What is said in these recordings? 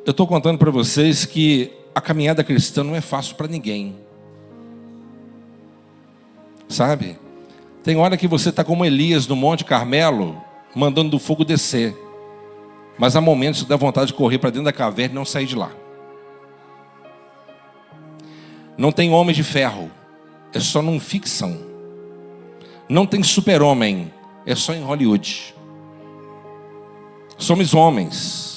Eu estou contando para vocês que a caminhada cristã não é fácil para ninguém. Sabe? Tem hora que você está como Elias no Monte Carmelo, mandando do fogo descer. Mas há momentos que dá vontade de correr para dentro da caverna e não sair de lá. Não tem homem de ferro, é só num ficção. Não tem super-homem, é só em Hollywood. Somos homens.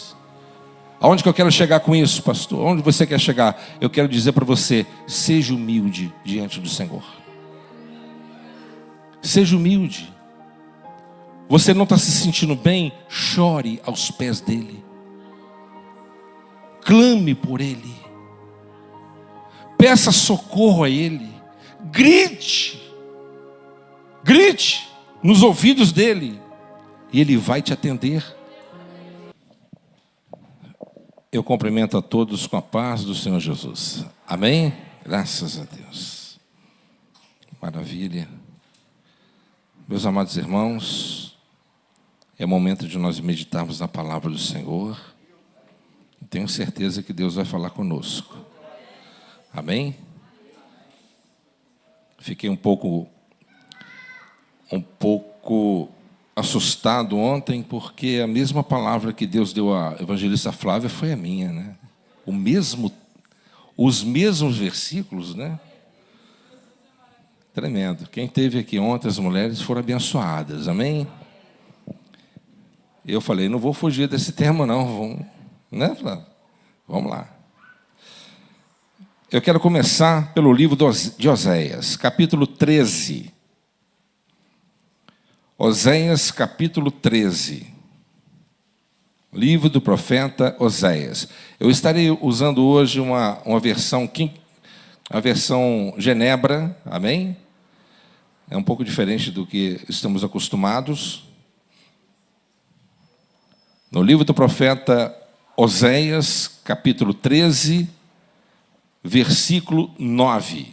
Aonde que eu quero chegar com isso, pastor? Onde você quer chegar? Eu quero dizer para você, seja humilde diante do Senhor. Seja humilde. Você não está se sentindo bem? Chore aos pés dele. Clame por ele. Peça socorro a ele. Grite. Grite nos ouvidos dele. E ele vai te atender. Eu cumprimento a todos com a paz do Senhor Jesus. Amém? Graças a Deus. Maravilha. Meus amados irmãos, é momento de nós meditarmos na palavra do Senhor. Tenho certeza que Deus vai falar conosco. Amém? Fiquei um pouco assustado ontem, porque a mesma palavra que Deus deu à evangelista Flávia foi a minha, né? Os mesmos versículos, né? Tremendo. Quem esteve aqui ontem, as mulheres foram abençoadas, amém? Eu falei, não vou fugir desse tema não, vamos, né, Flávia? Vamos lá. Eu quero começar pelo livro de Oséias, capítulo 13. Oséias, capítulo 13. Livro do profeta Oséias. Eu estarei usando hoje uma versão, a versão Genebra, amém? É um pouco diferente do que estamos acostumados. No livro do profeta Oséias, capítulo 13, versículo 9.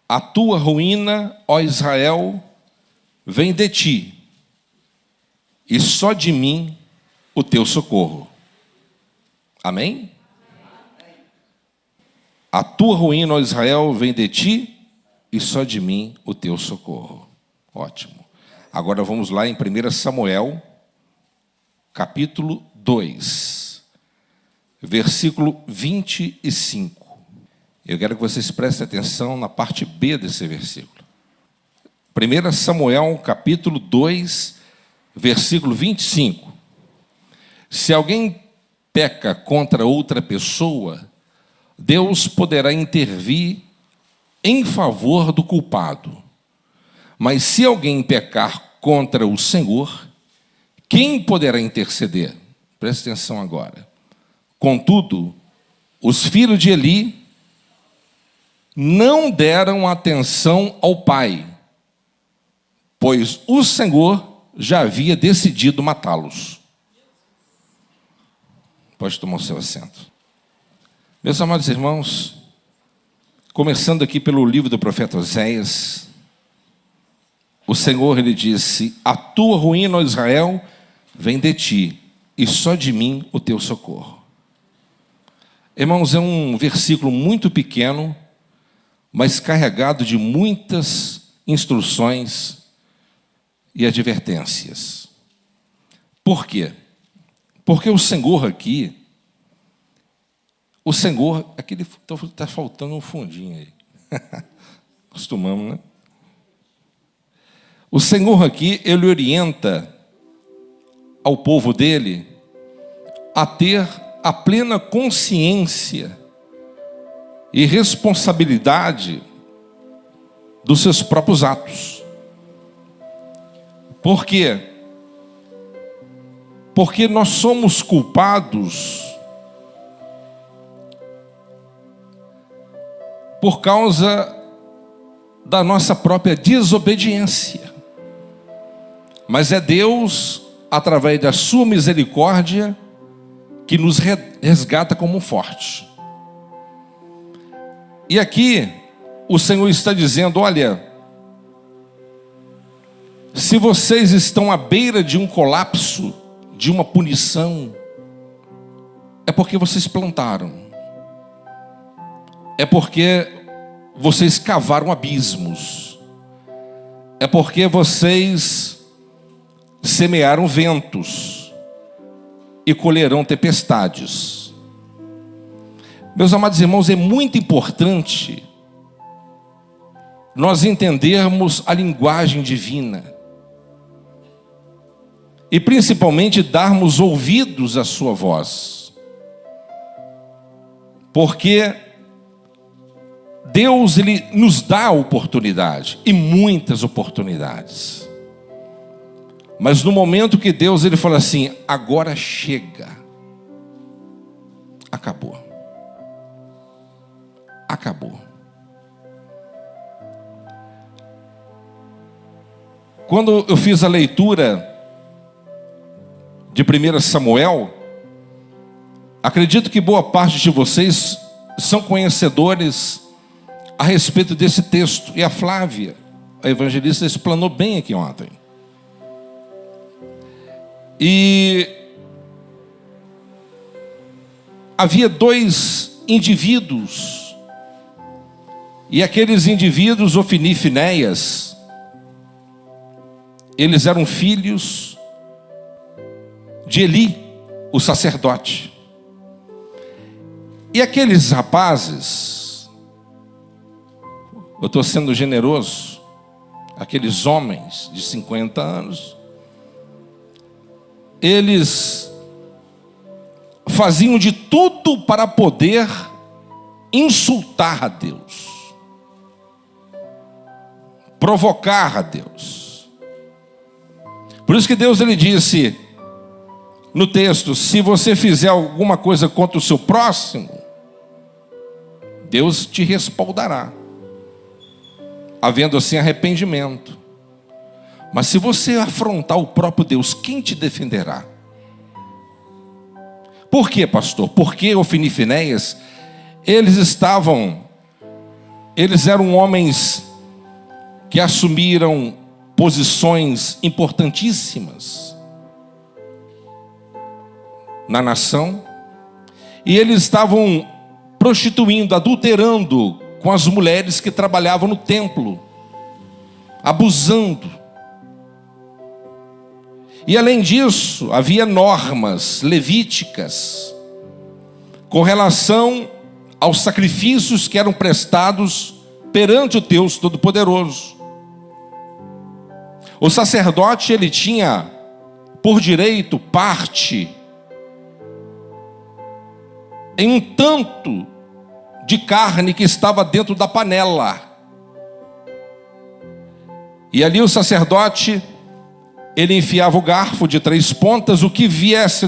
A tua ruína, ó Israel, vem de ti, e só de mim o teu socorro. Amém? A tua ruína, ó Israel, vem de ti, e só de mim o teu socorro. Ótimo. Agora vamos lá em 1 Samuel, capítulo 2, versículo 25. Eu quero que vocês prestem atenção na parte B desse versículo. 1 Samuel, capítulo 2, versículo 25. Se alguém peca contra outra pessoa, Deus poderá intervir em favor do culpado. Mas se alguém pecar contra o Senhor, quem poderá interceder? Preste atenção agora. Contudo, os filhos de Eli não deram atenção ao pai, pois o Senhor já havia decidido matá-los. Pode tomar o seu assento. Meus amados irmãos, começando aqui pelo livro do profeta Oséias, o Senhor, ele disse, a tua ruína, ó Israel, vem de ti, e só de mim o teu socorro. Irmãos, é um versículo muito pequeno, mas carregado de muitas instruções e advertências. Por quê? Porque o Senhor aqui, aqui está faltando um fundinho aí. Costumamos, né? O Senhor aqui, ele orienta ao povo dele a ter a plena consciência e responsabilidade dos seus próprios atos. Por quê? Porque nós somos culpados por causa da nossa própria desobediência. Mas é Deus, através da sua misericórdia, que nos resgata como forte. E aqui, o Senhor está dizendo, olha, se vocês estão à beira de um colapso, de uma punição, é porque vocês plantaram. É porque vocês cavaram abismos. É porque vocês semearam ventos e colherão tempestades. Meus amados irmãos, é muito importante nós entendermos a linguagem divina e principalmente darmos ouvidos à sua voz, porque Deus, Ele nos dá oportunidade, e muitas oportunidades, mas no momento que Deus, Ele fala assim, agora chega, acabou. Acabou. Quando eu fiz a leitura de 1 Samuel, acredito que boa parte de vocês são conhecedores a respeito desse texto. E a Flávia, a evangelista, explanou bem aqui ontem. E havia dois indivíduos, e aqueles indivíduos, Ofni e Finéias, eles eram filhos de Eli, o sacerdote. E aqueles rapazes, eu estou sendo generoso, aqueles homens de 50 anos, eles faziam de tudo para poder insultar a Deus, provocar a Deus. Por isso que Deus, Ele disse no texto, se você fizer alguma coisa contra o seu próximo, Deus te respaldará, havendo assim arrependimento. Mas se você afrontar o próprio Deus, quem te defenderá? Por quê, pastor? Porque Ofni e Finéias, eles eram homens que assumiram posições importantíssimas na nação, e eles estavam prostituindo, adulterando com as mulheres que trabalhavam no templo, abusando. E além disso, havia normas levíticas com relação aos sacrifícios que eram prestados perante o Deus Todo-Poderoso. O sacerdote, ele tinha por direito parte em um tanto de carne que estava dentro da panela. E ali o sacerdote, ele enfiava o garfo de 3 pontas, o que viesse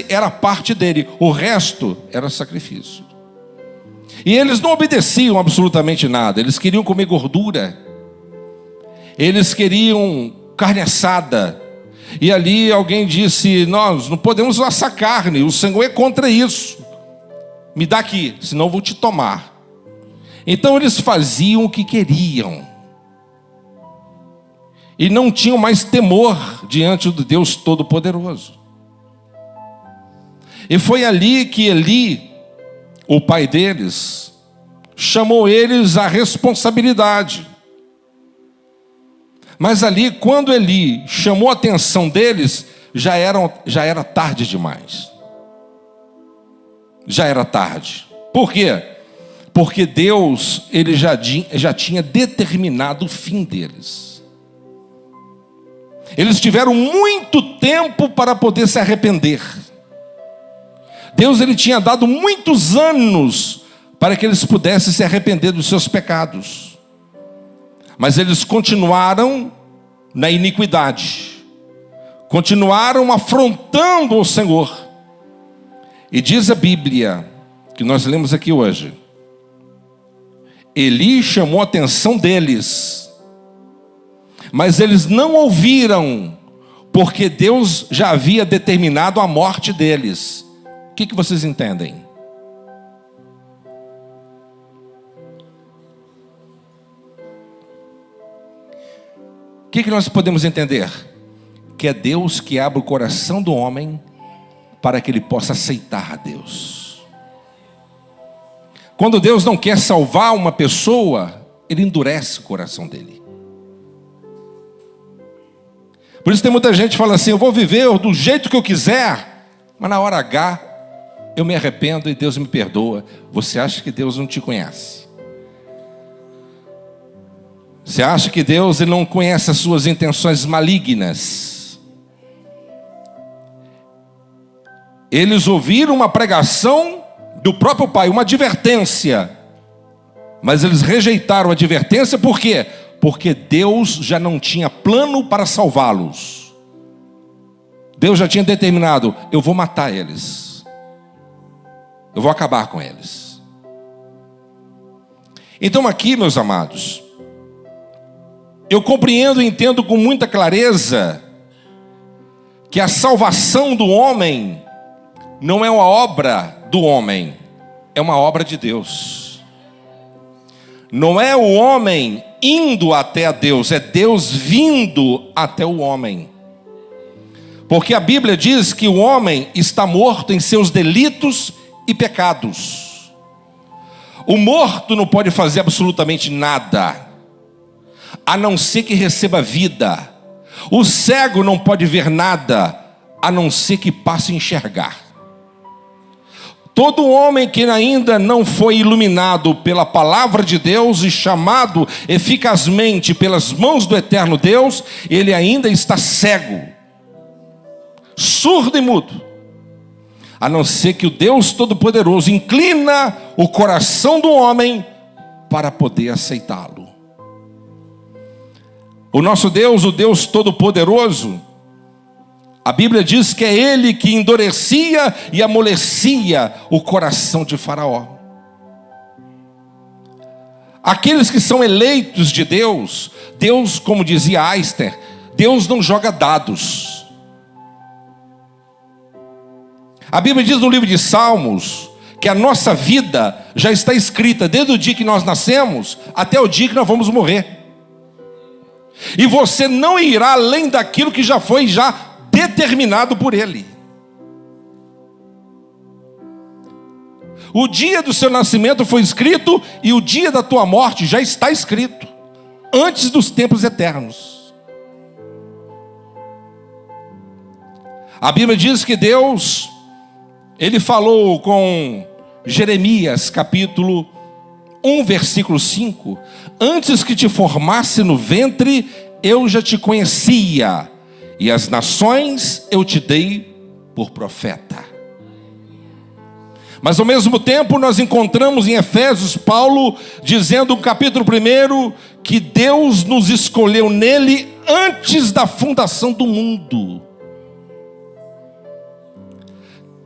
era parte dele, o resto era sacrifício. E eles não obedeciam absolutamente nada, eles queriam comer gordura, eles queriam carne assada. E ali alguém disse, nós não podemos assar carne, o Senhor é contra isso. Me dá aqui, senão eu vou te tomar. Então eles faziam o que queriam. E não tinham mais temor diante do Deus Todo-Poderoso. E foi ali que Eli, o pai deles, chamou eles à responsabilidade. Mas ali, quando Eli chamou a atenção deles, já era tarde demais. Já era tarde. Por quê? Porque Deus, Ele já tinha determinado o fim deles. Eles tiveram muito tempo para poder se arrepender. Deus, Ele tinha dado muitos anos para que eles pudessem se arrepender dos seus pecados. Mas eles continuaram na iniquidade, continuaram afrontando o Senhor. E diz a Bíblia, que nós lemos aqui hoje, Eli chamou a atenção deles, mas eles não ouviram, porque Deus já havia determinado a morte deles. O que vocês entendem? O que nós podemos entender? Que é Deus que abre o coração do homem para que ele possa aceitar a Deus. Quando Deus não quer salvar uma pessoa, ele endurece o coração dele. Por isso tem muita gente que fala assim: eu vou viver do jeito que eu quiser, mas na hora H eu me arrependo e Deus me perdoa. Você acha que Deus não te conhece? Você acha que Deus ele não conhece as suas intenções malignas? Eles ouviram uma pregação do próprio Pai, uma advertência, mas eles rejeitaram a advertência. Por quê? Porque Deus já não tinha plano para salvá-los. Deus já tinha determinado: eu vou matar eles, eu vou acabar com eles. Então aqui, meus amados, eu compreendo e entendo com muita clareza que a salvação do homem não é uma obra do homem, é uma obra de Deus. Não é o homem indo até a Deus, é Deus vindo até o homem. Porque a Bíblia diz que o homem está morto em seus delitos e pecados. O morto não pode fazer absolutamente nada, a não ser que receba vida. O cego não pode ver nada, a não ser que passe a enxergar. Todo homem que ainda não foi iluminado pela palavra de Deus e chamado eficazmente pelas mãos do eterno Deus, ele ainda está cego, surdo e mudo. A não ser que o Deus Todo-Poderoso inclina o coração do homem para poder aceitá-lo. O nosso Deus, o Deus Todo-Poderoso, a Bíblia diz que é Ele que endurecia e amolecia o coração de Faraó. Aqueles que são eleitos de Deus, Deus, como dizia Einstein, Deus não joga dados. A Bíblia diz no livro de Salmos que a nossa vida já está escrita desde o dia que nós nascemos até o dia que nós vamos morrer. E você não irá além daquilo que já foi determinado por Ele. O dia do seu nascimento foi escrito e o dia da tua morte já está escrito, antes dos tempos eternos. A Bíblia diz que Deus, Ele falou com Jeremias, capítulo 1, versículo 5: antes que te formasse no ventre, eu já te conhecia, e as nações eu te dei por profeta. Mas ao mesmo tempo nós encontramos em Efésios Paulo dizendo no capítulo 1 que Deus nos escolheu nele antes da fundação do mundo.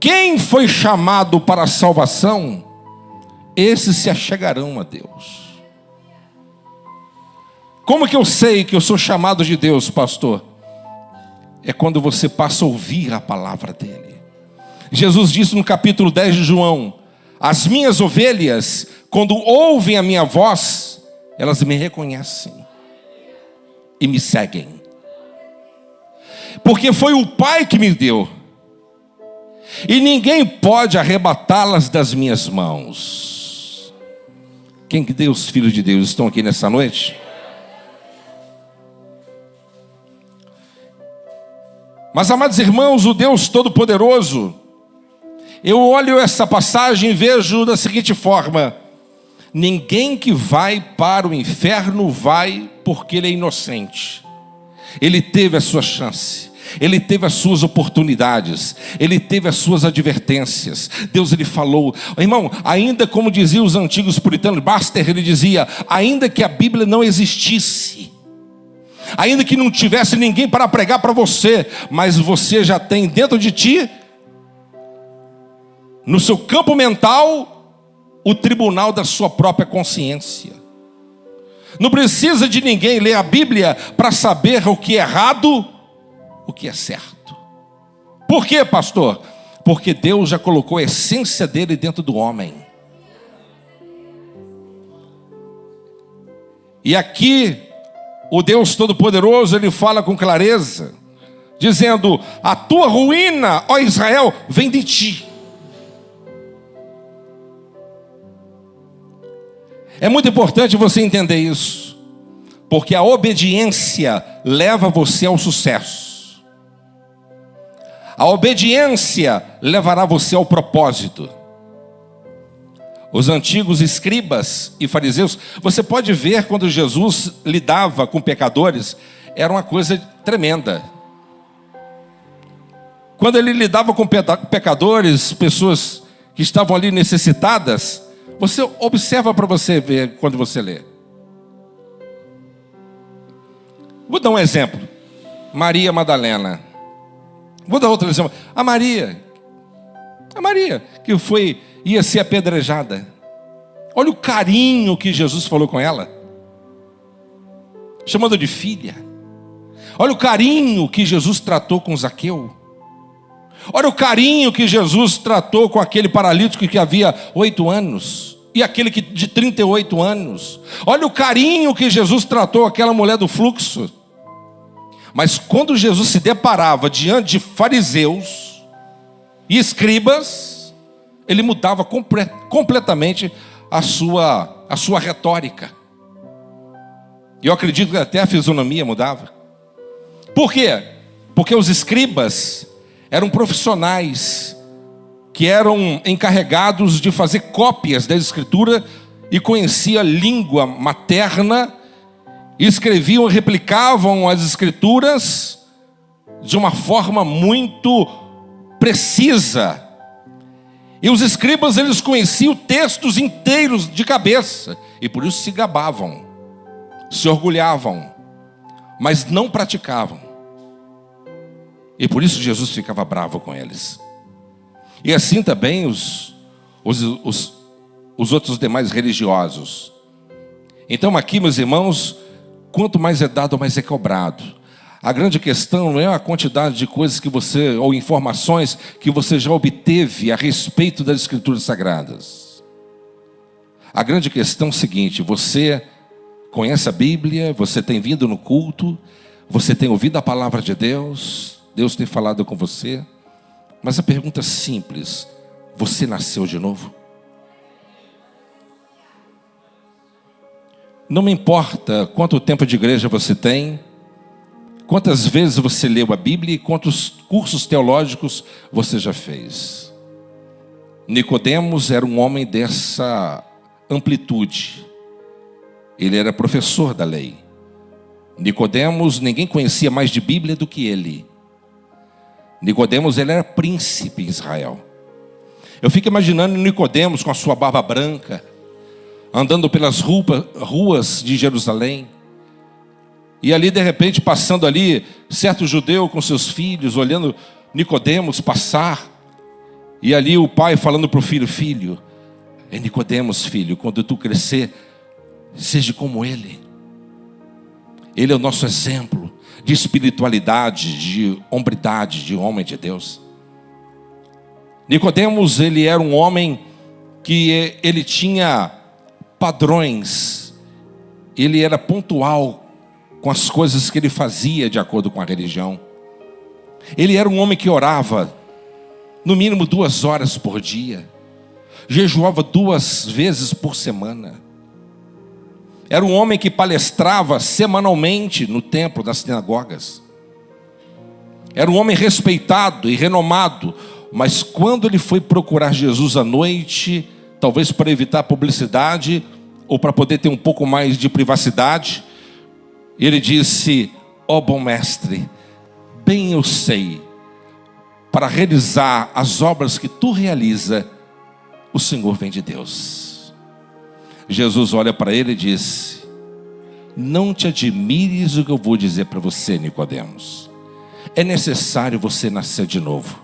Quem foi chamado para a salvação, esses se achegarão a Deus. Como que eu sei que eu sou chamado de Deus, pastor? É quando você passa a ouvir a palavra dele. Jesus disse no capítulo 10 de João: as minhas ovelhas, quando ouvem a minha voz, elas me reconhecem e me seguem. Porque foi o Pai que me deu, e ninguém pode arrebatá-las das minhas mãos. Quem que deu os filhos de Deus estão aqui nessa noite? Mas, amados irmãos, o Deus Todo-Poderoso, eu olho essa passagem e vejo da seguinte forma: ninguém que vai para o inferno vai porque ele é inocente. Ele teve a sua chance, ele teve as suas oportunidades, ele teve as suas advertências. Deus, ele falou, irmão, ainda como diziam os antigos puritanos, Baxter, ele dizia, ainda que a Bíblia não existisse, ainda que não tivesse ninguém para pregar para você, mas você já tem dentro de ti, no seu campo mental, o tribunal da sua própria consciência. Não precisa de ninguém ler a Bíblia para saber o que é errado, o que é certo. Por quê, pastor? Porque Deus já colocou a essência dele dentro do homem. E aqui o Deus Todo-Poderoso, ele fala com clareza, dizendo: a tua ruína, ó Israel, vem de ti. É muito importante você entender isso, porque a obediência leva você ao sucesso. A obediência levará você ao propósito. Os antigos escribas e fariseus, você pode ver quando Jesus lidava com pecadores, era uma coisa tremenda. Quando ele lidava com pecadores, pessoas que estavam ali necessitadas, você observa para você ver quando você lê. Vou dar um exemplo. Maria Madalena. Vou dar outro exemplo. A Maria que ia ser apedrejada. Olha o carinho que Jesus falou com ela, chamando de filha. Olha o carinho que Jesus tratou com Zaqueu. Olha o carinho que Jesus tratou com aquele paralítico que havia 8 anos. E aquele que de 38 anos. Olha o carinho que Jesus tratou aquela mulher do fluxo. Mas quando Jesus se deparava diante de fariseus e escribas, ele mudava completamente a sua retórica. E eu acredito que até a fisionomia mudava. Por quê? Porque os escribas eram profissionais que eram encarregados de fazer cópias da Escritura e conheciam a língua materna, e escreviam e replicavam as Escrituras de uma forma muito precisa. E os escribas, eles conheciam textos inteiros de cabeça, e por isso se gabavam, se orgulhavam, mas não praticavam. E por isso Jesus ficava bravo com eles. E assim também os outros demais religiosos. Então aqui, meus irmãos, quanto mais é dado, mais é cobrado. A grande questão não é a quantidade de coisas que você, ou informações que você já obteve a respeito das Escrituras Sagradas. A grande questão é o seguinte: você conhece a Bíblia, você tem vindo no culto, você tem ouvido a palavra de Deus, Deus tem falado com você, mas a pergunta é simples: você nasceu de novo? Não me importa quanto tempo de igreja você tem, quantas vezes você leu a Bíblia e quantos cursos teológicos você já fez. Nicodemos era um homem dessa amplitude. Ele era professor da lei. Nicodemos, ninguém conhecia mais de Bíblia do que ele. Nicodemos, ele era príncipe em Israel. Eu fico imaginando Nicodemos com a sua barba branca, andando pelas ruas de Jerusalém. E ali, de repente, passando ali, certo judeu com seus filhos, olhando Nicodemos passar. E ali o pai falando para o filho: filho, é Nicodemos, filho, quando tu crescer, seja como ele. Ele é o nosso exemplo de espiritualidade, de hombridade, de homem de Deus. Nicodemos, ele era um homem que ele tinha padrões, ele era pontual com as coisas que ele fazia de acordo com a religião. Ele era um homem que orava no mínimo 2 horas por dia, jejuava 2 vezes por semana. Era um homem que palestrava semanalmente no templo, nas sinagogas. Era um homem respeitado e renomado, mas quando ele foi procurar Jesus à noite, talvez para evitar publicidade ou para poder ter um pouco mais de privacidade, ele disse: ó bom mestre, bem eu sei, para realizar as obras que tu realiza, o Senhor vem de Deus. Jesus olha para ele e diz: não te admires o que eu vou dizer para você, Nicodemos. É necessário você nascer de novo,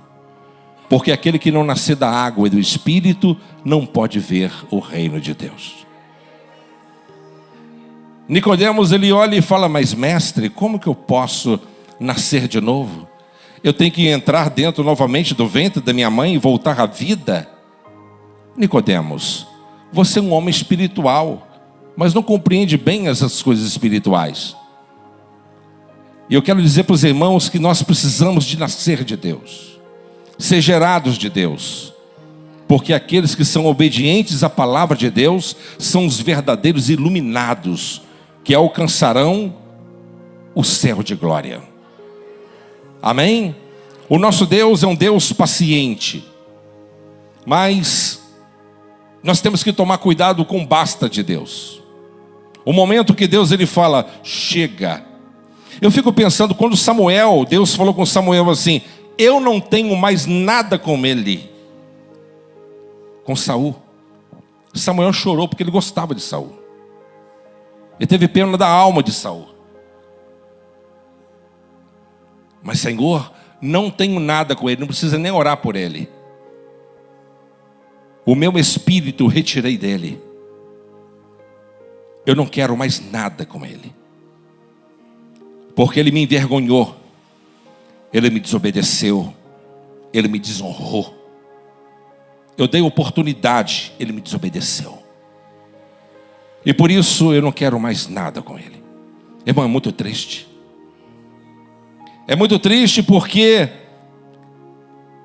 porque aquele que não nascer da água e do Espírito não pode ver o reino de Deus. Nicodemos, ele olha e fala: mas mestre, como que eu posso nascer de novo? Eu tenho que entrar dentro novamente do ventre da minha mãe e voltar à vida? Nicodemos, você é um homem espiritual, mas não compreende bem essas coisas espirituais. E eu quero dizer para os irmãos que nós precisamos de nascer de Deus, ser gerados de Deus, porque aqueles que são obedientes à palavra de Deus são os verdadeiros iluminados, que alcançarão o céu de glória. Amém? O nosso Deus é um Deus paciente, mas nós temos que tomar cuidado com o basta de Deus. O momento que Deus ele fala, chega. Eu fico pensando, quando Deus falou com Samuel assim, eu não tenho mais nada com ele. Com Saul. Samuel chorou porque ele gostava de Saul. Ele teve pena da alma de Saul. Mas Senhor, não tenho nada com ele, não precisa nem orar por ele. O meu espírito retirei dele. Eu não quero mais nada com ele. Porque ele me envergonhou. Ele me desobedeceu. Ele me desonrou. Eu dei oportunidade, ele me desobedeceu. E por isso eu não quero mais nada com ele. Irmão, é muito triste. É muito triste porque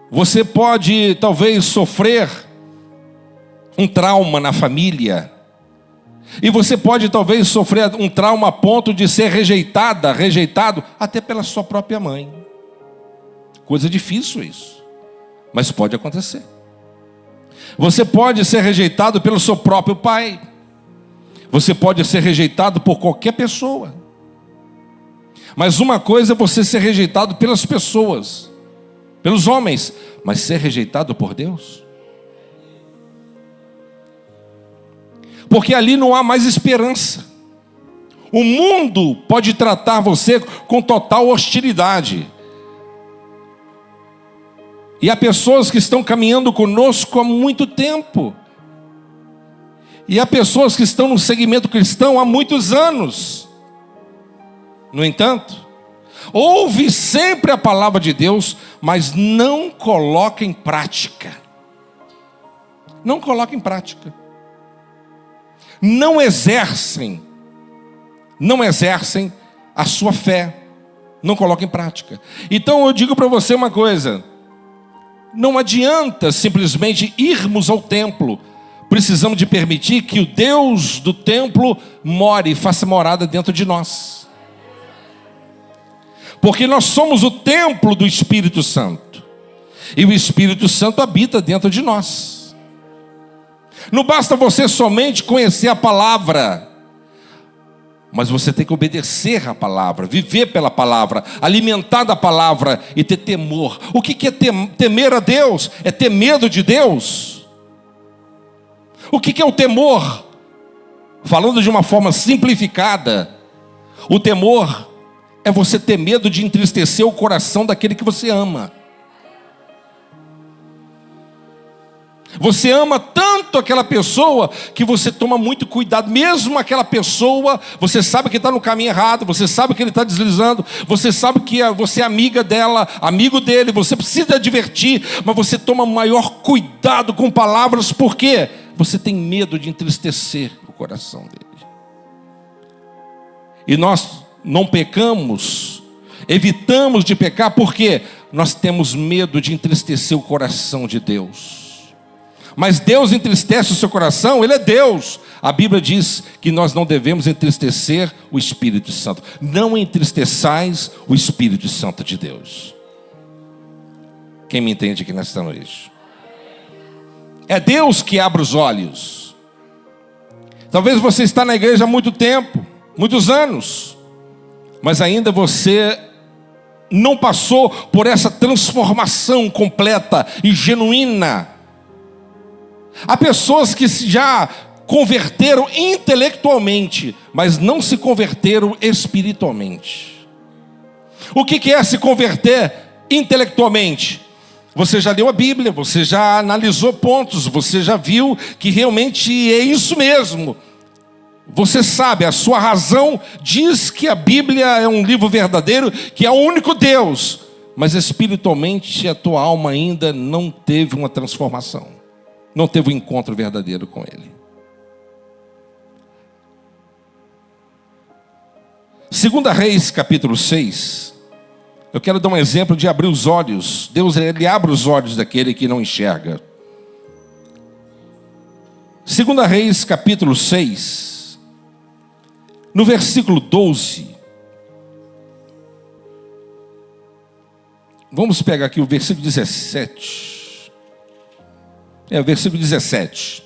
você pode talvez sofrer um trauma na família. E você pode talvez sofrer um trauma a ponto de ser rejeitado até pela sua própria mãe. Coisa difícil isso, mas pode acontecer. Você pode ser rejeitado pelo seu próprio pai. Você pode ser rejeitado por qualquer pessoa. Mas uma coisa é você ser rejeitado pelas pessoas, pelos homens, mas ser rejeitado por Deus. Porque ali não há mais esperança. O mundo pode tratar você com total hostilidade. E há pessoas que estão caminhando conosco há muito tempo. E há pessoas que estão no segmento cristão há muitos anos. No entanto, ouve sempre a palavra de Deus, mas não coloca em prática. Não coloca em prática. Não exercem a sua fé. Não coloca em prática. Então eu digo para você uma coisa. Não adianta simplesmente irmos ao templo. Precisamos de permitir que o Deus do templo more e faça morada dentro de nós. Porque nós somos o templo do Espírito Santo. E o Espírito Santo habita dentro de nós. Não basta você somente conhecer a palavra, mas você tem que obedecer à palavra, viver pela palavra, alimentar da palavra e ter temor. O que é temer a Deus? É ter medo de Deus. O que é o temor? Falando de uma forma simplificada, o temor é você ter medo de entristecer o coração daquele que você ama. Você ama tanto aquela pessoa que você toma muito cuidado. Mesmo aquela pessoa, você sabe que está no caminho errado, você sabe que ele está deslizando, você sabe que você é amiga dela, amigo dele, você precisa advertir, mas você toma maior cuidado com palavras, porque você tem medo de entristecer o coração dele. E nós não pecamos, evitamos de pecar, porque nós temos medo de entristecer o coração de Deus. Mas Deus entristece o seu coração, Ele é Deus. A Bíblia diz que nós não devemos entristecer o Espírito Santo. Não entristeçais o Espírito Santo de Deus. Quem me entende aqui nesta noite? É Deus que abre os olhos. Talvez você está na igreja há muito tempo, muitos anos, mas ainda você não passou por essa transformação completa e genuína. Há pessoas que já converteram intelectualmente, mas não se converteram espiritualmente. O que é se converter intelectualmente? Você já leu a Bíblia, você já analisou pontos, você já viu que realmente é isso mesmo. Você sabe, a sua razão diz que a Bíblia é um livro verdadeiro, que é o único Deus. Mas espiritualmente a tua alma ainda não teve uma transformação. Não teve um encontro verdadeiro com Ele. Segunda Reis, capítulo 6. Eu quero dar um exemplo de abrir os olhos. Deus, ele abre os olhos daquele que não enxerga. Segunda Reis, capítulo 6. No versículo 12. Vamos pegar aqui o versículo 17. O versículo 17.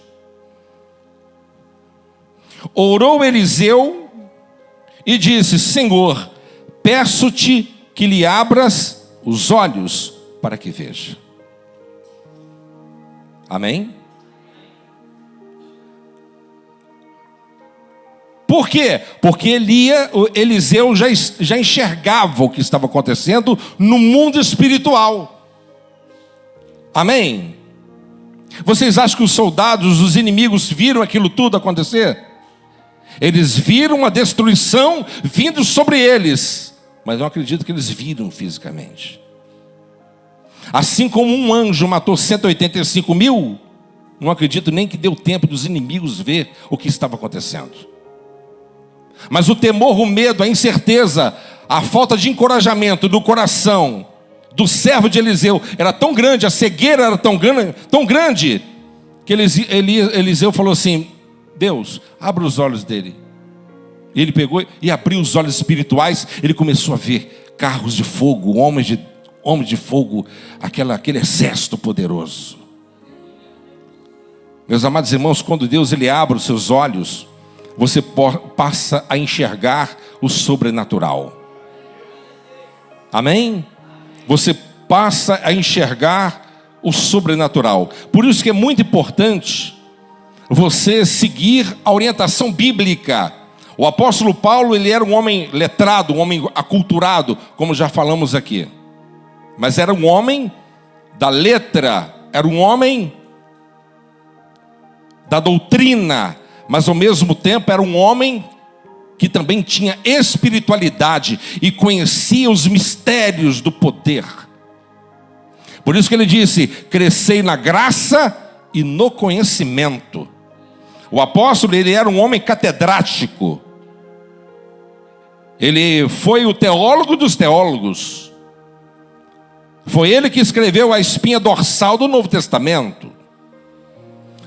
Orou Eliseu e disse: Senhor, peço-te que lhe abras os olhos para que veja. Amém? Por quê? Porque Eliseu já enxergava o que estava acontecendo no mundo espiritual. Amém? Vocês acham que os soldados, os inimigos, viram aquilo tudo acontecer? Eles viram a destruição vindo sobre eles, mas não acredito que eles viram fisicamente. Assim como um anjo matou 185 mil, não acredito nem que deu tempo dos inimigos ver o que estava acontecendo. Mas o temor, o medo, a incerteza, a falta de encorajamento do coração do servo de Eliseu era tão grande, a cegueira era tão grande, que Eliseu falou assim: Deus, abra os olhos dele. E ele pegou e abriu os olhos espirituais. Ele começou a ver carros de fogo, homens de fogo, aquele exército poderoso. Meus amados irmãos, quando Deus ele abre os seus olhos, você passa a enxergar o sobrenatural. Amém? Você passa a enxergar o sobrenatural. Por isso que é muito importante você seguir a orientação bíblica. O apóstolo Paulo, ele era um homem letrado, um homem aculturado, como já falamos aqui. Mas era um homem da letra, era um homem da doutrina, mas ao mesmo tempo era um homem que também tinha espiritualidade e conhecia os mistérios do poder. Por isso que ele disse: crescei na graça e no conhecimento. O apóstolo, ele era um homem catedrático. Ele foi o teólogo dos teólogos. Foi ele que escreveu a espinha dorsal do Novo Testamento.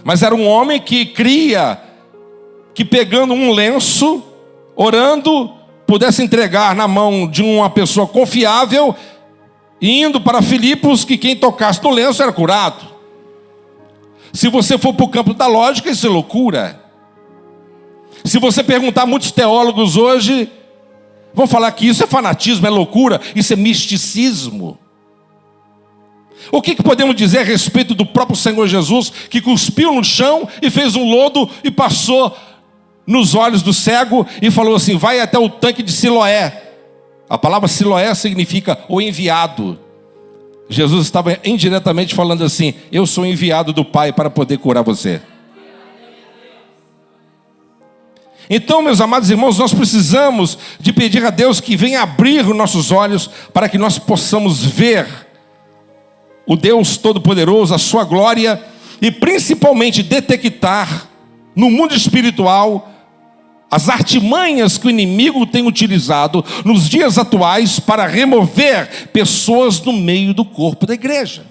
Mas era um homem que cria que pegando um lenço, orando, pudesse entregar na mão de uma pessoa confiável, e indo para Filipos, que quem tocasse no lenço era curado. Se você for para o campo da lógica, isso é loucura. Se você perguntar a muitos teólogos hoje, vão falar que isso é fanatismo, é loucura, isso é misticismo. O que podemos dizer a respeito do próprio Senhor Jesus, que cuspiu no chão e fez um lodo e passou nos olhos do cego e falou assim: vai até o tanque de Siloé. A palavra Siloé significa o enviado. Jesus estava indiretamente falando assim: eu sou enviado do Pai para poder curar você. Então, meus amados irmãos, nós precisamos de pedir a Deus que venha abrir os nossos olhos para que nós possamos ver o Deus Todo-Poderoso, a sua glória, e principalmente detectar no mundo espiritual as artimanhas que o inimigo tem utilizado nos dias atuais para remover pessoas do meio do corpo da igreja.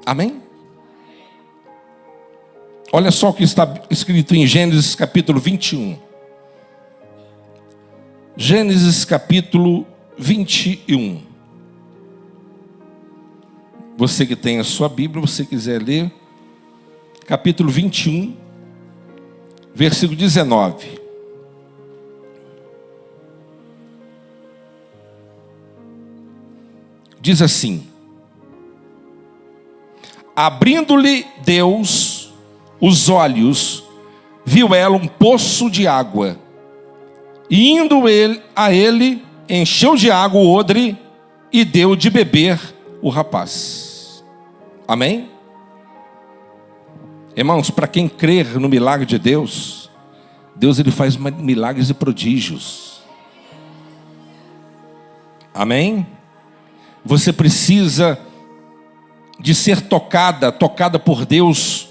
Amém? Olha só o que está escrito em Gênesis capítulo 21. Gênesis capítulo 21. Você que tem a sua Bíblia, você quiser ler, capítulo 21, versículo 19. Diz assim: abrindo-lhe Deus os olhos, viu ela um poço de água, e indo a ele, encheu de água o odre e deu de beber o rapaz. Amém? Irmãos, para quem crer no milagre de Deus, Deus ele faz milagres e prodígios. Amém? Você precisa de ser tocada por Deus,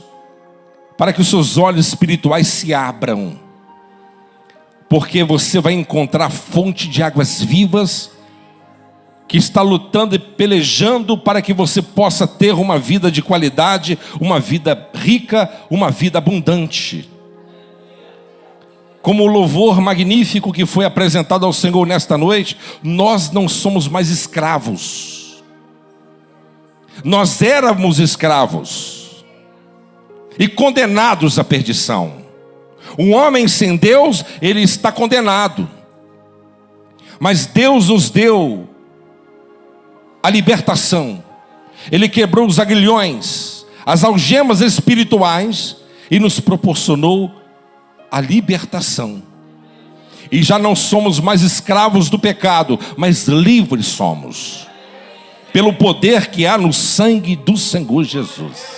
para que os seus olhos espirituais se abram. porque você vai encontrar fonte de águas vivas, que está lutando e pelejando para que você possa ter uma vida de qualidade, uma vida rica, uma vida abundante. Como o louvor magnífico que foi apresentado ao Senhor nesta noite, nós não somos mais escravos. Nós éramos escravos e condenados à perdição. Um homem sem Deus, ele está condenado. Mas Deus nos deu a libertação. Ele quebrou os aguilhões, as algemas espirituais e nos proporcionou a libertação. E já não somos mais escravos do pecado, mas livres somos, pelo poder que há no sangue do Senhor Jesus.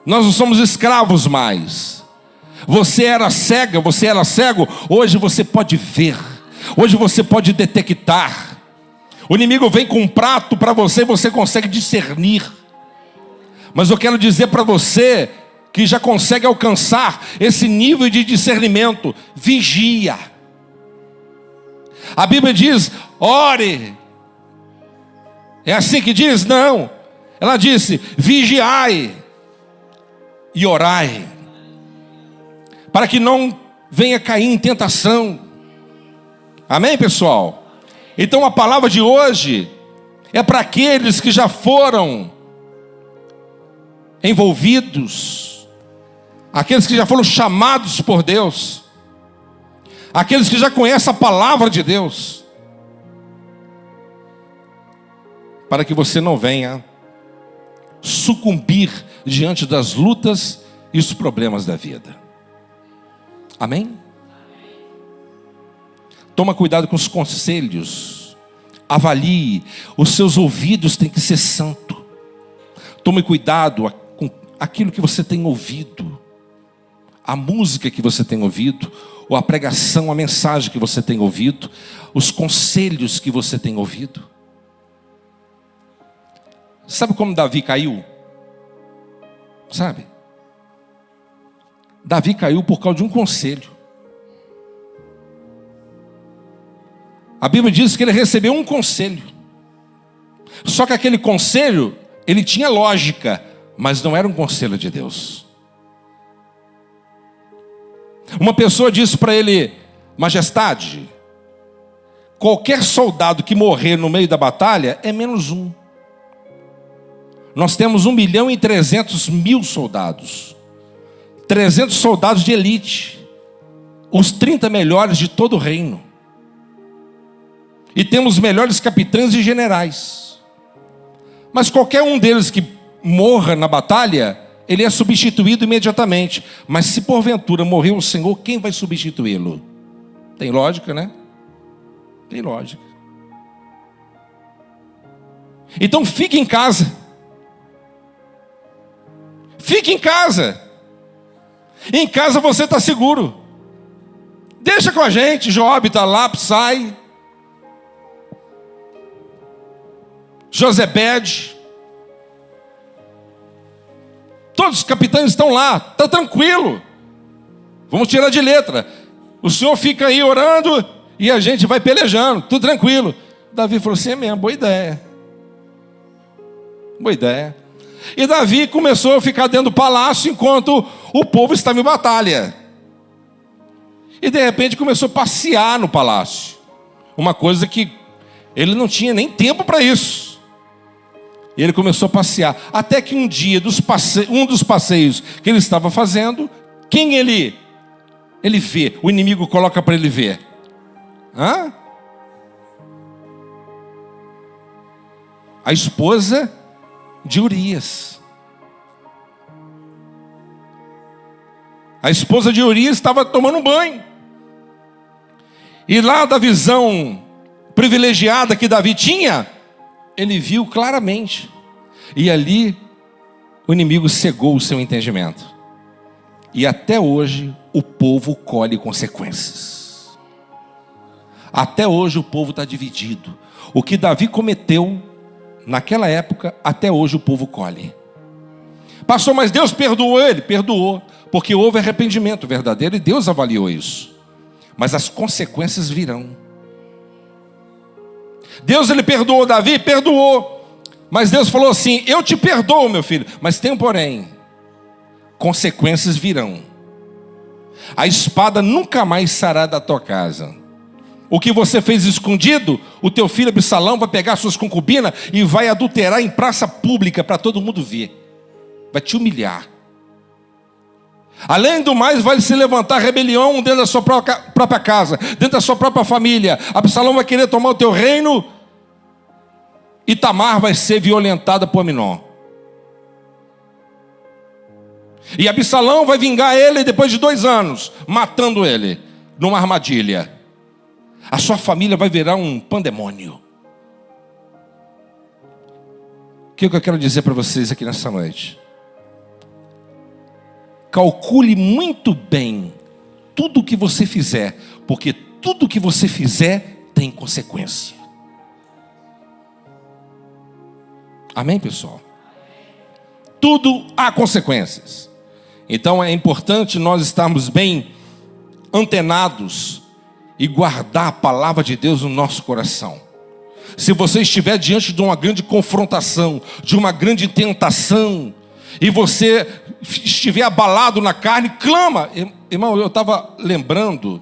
Nós não somos escravos mais. Você era cega, você era cego, hoje você pode ver, hoje você pode detectar. O inimigo vem com um prato para você e você consegue discernir. Mas eu quero dizer para você que já consegue alcançar esse nível de discernimento: vigia. A Bíblia diz: ore. É assim que diz? Não. Ela disse: vigiai e orai, para que não venha cair em tentação. Amém, pessoal? Então a palavra de hoje é para aqueles que já foram envolvidos, aqueles que já foram chamados por Deus, aqueles que já conhecem a palavra de Deus, para que você não venha sucumbir diante das lutas e os problemas da vida. Amém? Toma cuidado com os conselhos. Avalie. Os seus ouvidos têm que ser santos. Tome cuidado com aquilo que você tem ouvido. A música que você tem ouvido. Ou a pregação, a mensagem que você tem ouvido. Os conselhos que você tem ouvido. Sabe como Davi caiu? Sabe? Davi caiu por causa de um conselho. A Bíblia diz que ele recebeu um conselho. Só que aquele conselho, ele tinha lógica, mas não era um conselho de Deus. Uma pessoa disse para ele: majestade, qualquer soldado que morrer no meio da batalha é menos um. Nós temos 1.300.000 soldados. 300 soldados de elite. Os 30 melhores de todo o reino. E temos os melhores capitães e generais. Mas qualquer um deles que morra na batalha, ele é substituído imediatamente. Mas se porventura morreu o Senhor, quem vai substituí-lo? Tem lógica, né? Tem lógica. Então fique em casa. Fique em casa. Em casa você está seguro. Deixa com a gente. Joabe está lá, Psai, Josebede, todos os capitães estão lá. Está tranquilo. Vamos tirar de letra. O senhor fica aí orando e a gente vai pelejando, tudo tranquilo. Davi falou assim: é mesmo, boa ideia. Boa ideia. E Davi começou a ficar dentro do palácio enquanto o povo estava em batalha. E de repente começou a passear no palácio. Uma coisa que ele não tinha nem tempo para isso. E ele começou a passear. Até que um dia, um dos passeios que ele estava fazendo, quem ele vê? O inimigo coloca para ele ver. Hã? A esposa de Urias. A esposa de Urias estava tomando banho. E lá da visão privilegiada que Davi tinha, ele viu claramente. E ali o inimigo cegou o seu entendimento. E até hoje o povo colhe consequências. Até hoje o povo está dividido. O que Davi cometeu naquela época, até hoje o povo colhe. Pastor, mas Deus perdoou ele? Perdoou. porque houve arrependimento verdadeiro e Deus avaliou isso. Mas as consequências virão. Deus, ele perdoou Davi? Perdoou. Mas Deus falou assim: eu te perdoo, meu filho, mas tem um porém. Consequências virão. A espada nunca mais sairá da tua casa. O que você fez escondido, o teu filho Absalão vai pegar suas concubinas e vai adulterar em praça pública para todo mundo ver. Vai te humilhar. Além do mais, vai se levantar rebelião dentro da sua própria casa, dentro da sua própria família. Absalão vai querer tomar o teu reino e Tamar vai ser violentada por Aminon. E Absalão vai vingar ele depois de 2 anos, matando ele numa armadilha. A sua família vai virar um pandemônio. O que eu quero dizer para vocês aqui nessa noite? Calcule muito bem tudo o que você fizer, porque tudo o que você fizer tem consequência. Amém, pessoal? Tudo há consequências. Então é importante nós estarmos bem antenados e guardar a palavra de Deus no nosso coração. Se você estiver diante de uma grande confrontação, de uma grande tentação, e você estiver abalado na carne, clama. Irmão, eu estava lembrando,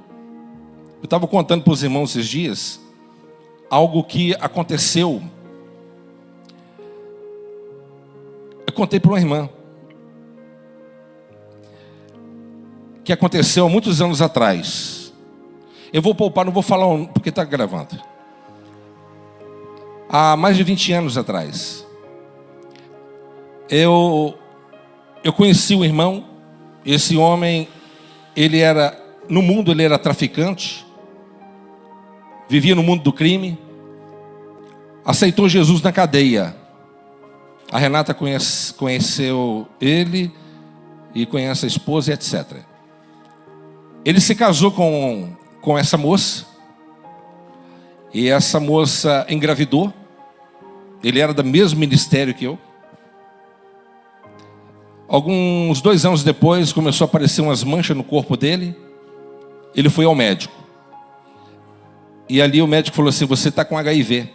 eu estava contando para os irmãos esses dias, algo que aconteceu. Eu contei para uma irmã, que aconteceu há muitos anos atrás. Eu vou poupar, não vou falar porque está gravando. Há mais de 20 anos atrás, eu conheci um irmão. Esse homem, ele era, no mundo ele era traficante, vivia no mundo do crime, aceitou Jesus na cadeia. A Renata conheceu ele e conhece a esposa, etc. Ele se casou com essa moça, e essa moça engravidou. Ele era do mesmo ministério que eu. Alguns 2 anos depois, começou a aparecer umas manchas no corpo dele. Ele foi ao médico, e ali o médico falou assim: você está com HIV.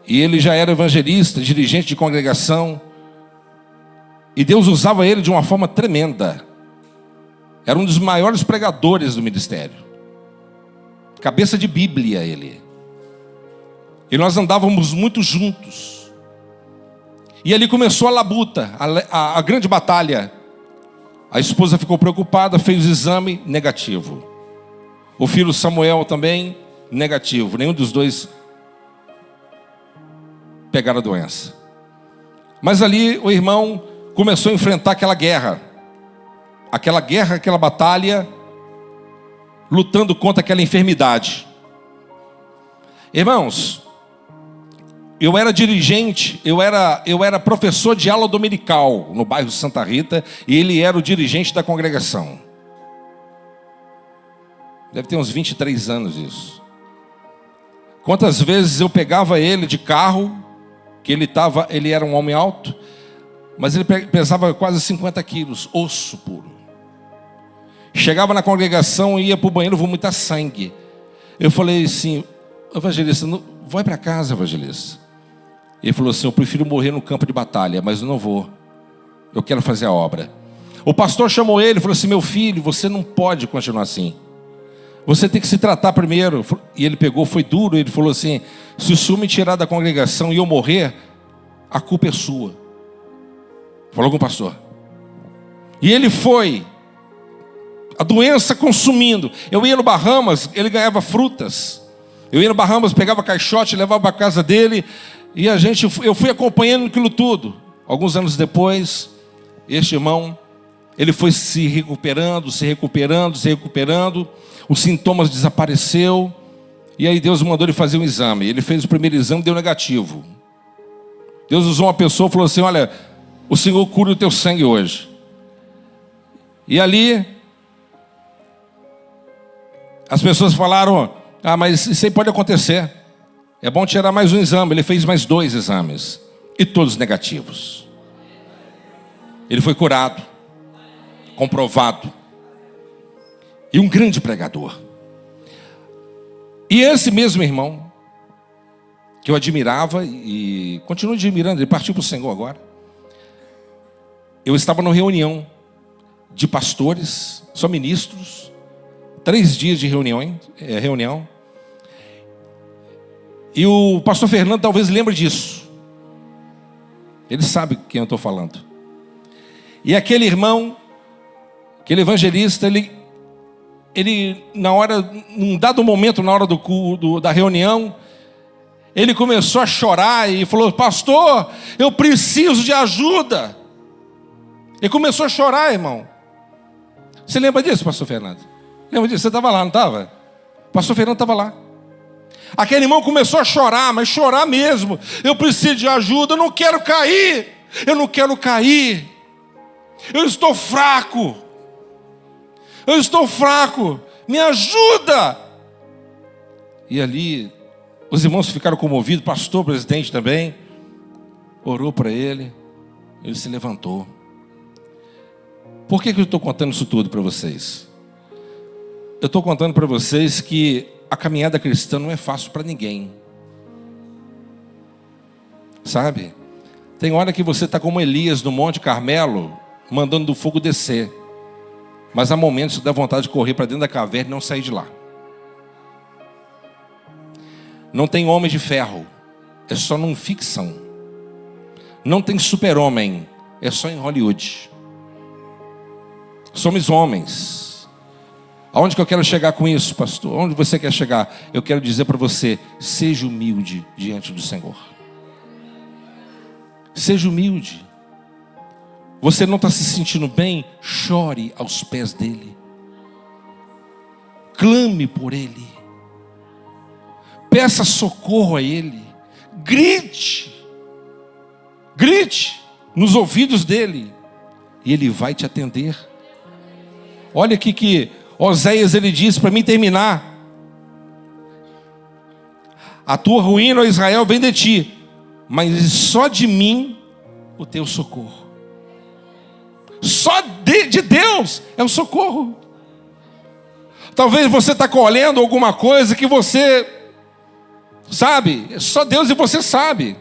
E ele já era evangelista, dirigente de congregação, e Deus usava ele de uma forma tremenda. Era um dos maiores pregadores do ministério, cabeça de Bíblia ele. E nós andávamos muito juntos. E ali começou a labuta, a grande batalha. A esposa ficou preocupada, fez o exame, negativo. O filho Samuel também, negativo. Nenhum dos dois pegaram a doença. Mas ali o irmão começou a enfrentar aquela guerra, aquela batalha, lutando contra aquela enfermidade. Irmãos, eu era dirigente, eu era professor de aula dominical no bairro Santa Rita, e ele era o dirigente da congregação. Deve ter uns 23 anos isso. Quantas vezes eu pegava ele de carro, que ele era um homem alto, mas ele pesava quase 50 quilos, osso puro. Chegava na congregação, ia para o banheiro vomitar sangue. Eu falei assim: evangelista, vai para casa, evangelista. Ele falou assim: eu prefiro morrer no campo de batalha, mas eu não vou. Eu quero fazer a obra. O pastor chamou ele e falou assim: meu filho, você não pode continuar assim. Você tem que se tratar primeiro. E ele pegou, foi duro, ele falou assim: se o senhor me tirar da congregação e eu morrer, a culpa é sua. Falou com o pastor. E ele foi. A doença consumindo. Eu ia no Bahamas, ele ganhava frutas. Eu ia no Bahamas, pegava caixote, levava para a casa dele. E eu fui acompanhando aquilo tudo. Alguns anos depois, este irmão, ele foi se recuperando. Os sintomas desapareceu. E aí Deus mandou ele fazer um exame. Ele fez o primeiro exame, deu negativo. Deus usou uma pessoa e falou assim: olha, o Senhor cura o teu sangue hoje. E ali as pessoas falaram: ah, mas isso aí pode acontecer, é bom tirar mais um exame. Ele fez mais 2 exames, e todos negativos. Ele foi curado, comprovado, e um grande pregador. E esse mesmo irmão, que eu admirava e continuo admirando, ele partiu para o Senhor agora. Eu estava numa reunião de pastores, só ministros, 3 dias de reunião. E o pastor Fernando talvez lembre disso. Ele sabe quem eu estou falando. E aquele irmão, aquele evangelista, ele num dado momento, na hora da reunião, ele começou a chorar e falou: pastor, eu preciso de ajuda. Ele começou a chorar, irmão. Você lembra disso, pastor Fernando? Lembra disso? Você estava lá, não estava? Pastor Fernando estava lá. Aquele irmão começou a chorar, mas chorar mesmo. Eu preciso de ajuda, eu não quero cair. Eu não quero cair. Eu estou fraco. Eu estou fraco. Me ajuda. E ali, os irmãos ficaram comovidos. Pastor, presidente também, orou para ele. Ele se levantou. Por que eu estou contando isso tudo para vocês? Eu estou contando para vocês que a caminhada cristã não é fácil para ninguém. Sabe? Tem hora que você está como Elias no Monte Carmelo, mandando do fogo descer. Mas há momentos que dá vontade de correr para dentro da caverna e não sair de lá. Não tem homem de ferro, é só num ficção. Não tem super-homem, é só em Hollywood. Somos homens. Aonde que eu quero chegar com isso, pastor? Onde você quer chegar? Eu quero dizer para você: seja humilde diante do Senhor. Seja humilde. Você não está se sentindo bem? Chore aos pés dele. Clame por ele. Peça socorro a ele. Grite. Grite nos ouvidos dele. E ele vai te atender. Olha aqui que Oséias ele diz, para mim terminar: a tua ruína, ó Israel, vem de ti, mas só de mim o teu socorro. Só de Deus é o socorro. Talvez você está colhendo alguma coisa que você sabe, só Deus e você sabe.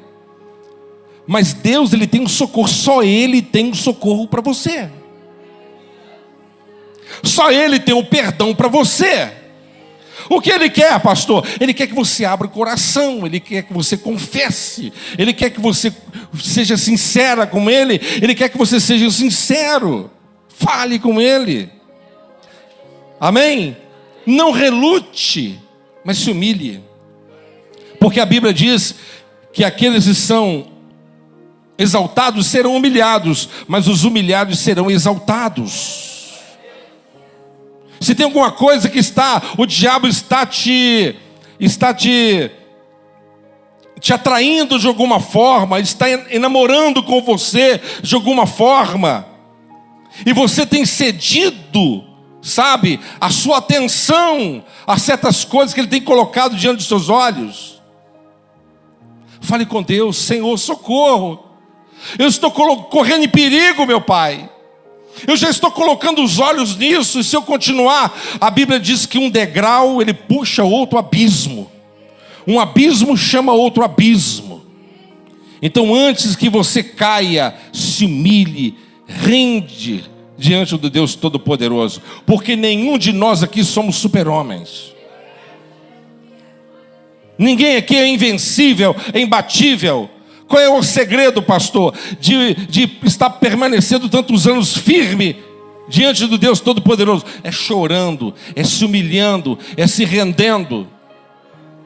Mas Deus, ele tem um socorro, só Ele tem um socorro para você. Só Ele tem o perdão para você. O que Ele quer, pastor? Ele quer que você abra o coração. Ele quer que você confesse. Ele quer que você seja sincera com Ele. Ele quer que você seja sincero. Fale com Ele. Amém? Não relute, mas se humilhe. Porque a Bíblia diz que aqueles que são exaltados serão humilhados, mas os humilhados serão exaltados. Se tem alguma coisa que o diabo está te atraindo de alguma forma, está enamorando com você de alguma forma, e você tem cedido, sabe, a sua atenção a certas coisas que ele tem colocado diante dos seus olhos, fale com Deus: Senhor, socorro, eu estou correndo em perigo, meu Pai. Eu já estou colocando os olhos nisso, e se eu continuar, a Bíblia diz que um degrau, ele puxa outro abismo. Um abismo chama outro abismo. Então, antes que você caia, se humilhe, rende diante do Deus Todo-Poderoso. Porque nenhum de nós aqui somos super-homens. Ninguém aqui é invencível, é imbatível. Qual é o segredo, pastor, de estar permanecendo tantos anos firme diante do Deus Todo-Poderoso? É chorando, é se humilhando, é se rendendo.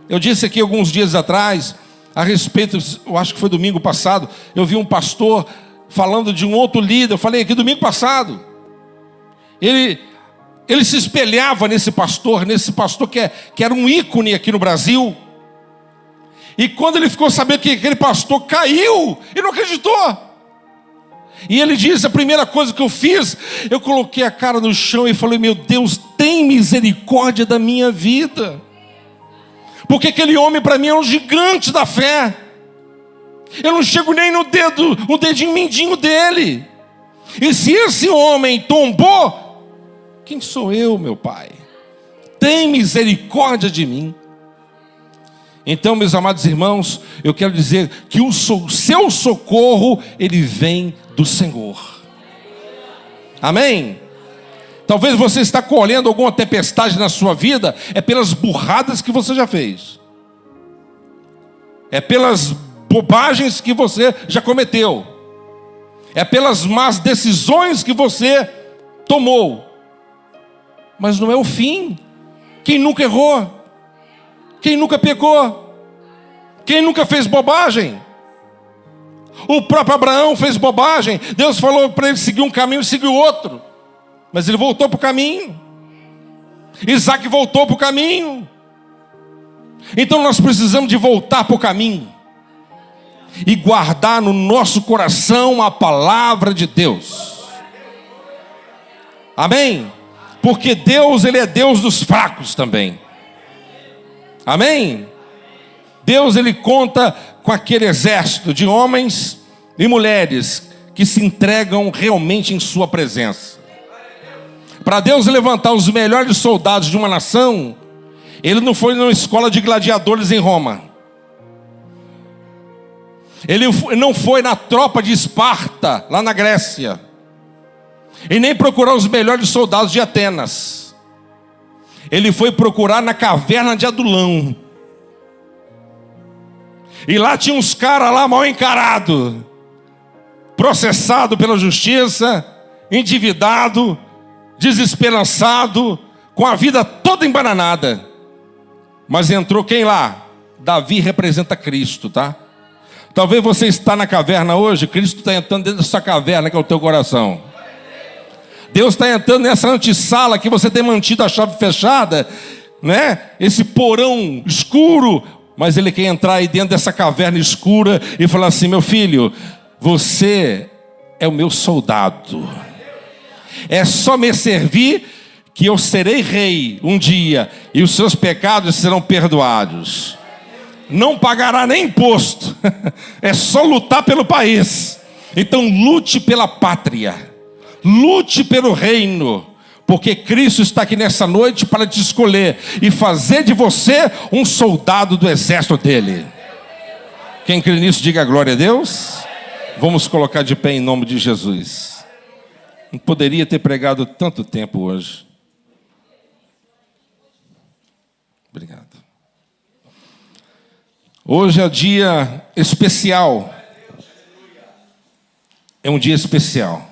Eu disse aqui alguns dias atrás, a respeito, eu acho que foi domingo passado, eu vi um pastor falando de um outro líder. Eu falei aqui domingo passado. Ele se espelhava nesse pastor que era um ícone aqui no Brasil. E quando ele ficou sabendo que aquele pastor caiu, ele não acreditou. E ele disse: a primeira coisa que eu fiz, eu coloquei a cara no chão e falei: meu Deus, tem misericórdia da minha vida. Porque aquele homem para mim é um gigante da fé. Eu não chego nem no dedinho mindinho dele. E se esse homem tombou, quem sou eu, meu Pai? Tem misericórdia de mim. Então, meus amados irmãos, eu quero dizer que o seu socorro, ele vem do Senhor. Amém? Talvez você está colhendo alguma tempestade na sua vida, é pelas burradas que você já fez. É pelas bobagens que você já cometeu. É pelas más decisões que você tomou. Mas não é o fim. Quem nunca errou? Quem nunca pecou? Quem nunca fez bobagem? O próprio Abraão fez bobagem. Deus falou para ele seguir um caminho e seguir outro. Mas ele voltou para o caminho. Isaac voltou para o caminho. Então nós precisamos de voltar para o caminho. E guardar no nosso coração a palavra de Deus. Amém? Porque Deus, ele é Deus dos fracos também. Amém? Deus, ele conta com aquele exército de homens e mulheres que se entregam realmente em sua presença. Para Deus levantar os melhores soldados de uma nação, ele não foi numa escola de gladiadores em Roma. Ele não foi na tropa de Esparta, lá na Grécia. E nem procurar os melhores soldados de Atenas. Ele foi procurar na caverna de Adulão. E lá tinha uns caras lá mal encarados. Processado pela justiça, endividado, desesperançado, com a vida toda embananada. Mas entrou quem lá? Davi representa Cristo, tá? Talvez você está na caverna hoje, Cristo está entrando dentro dessa caverna que é o teu coração. Deus está entrando nessa antessala que você tem mantido a chave fechada, né? Esse porão escuro, mas Ele quer entrar aí dentro dessa caverna escura e falar assim: meu filho, você é o meu soldado. É só me servir que eu serei rei um dia e os seus pecados serão perdoados. Não pagará nem imposto. É só lutar pelo país. Então lute pela pátria. Lute pelo reino, porque Cristo está aqui nessa noite para te escolher e fazer de você um soldado do exército dele. Quem crê nisso, diga glória a Deus. Vamos colocar de pé em nome de Jesus. Não poderia ter pregado tanto tempo hoje. Obrigado. Hoje é dia especial. É um dia especial.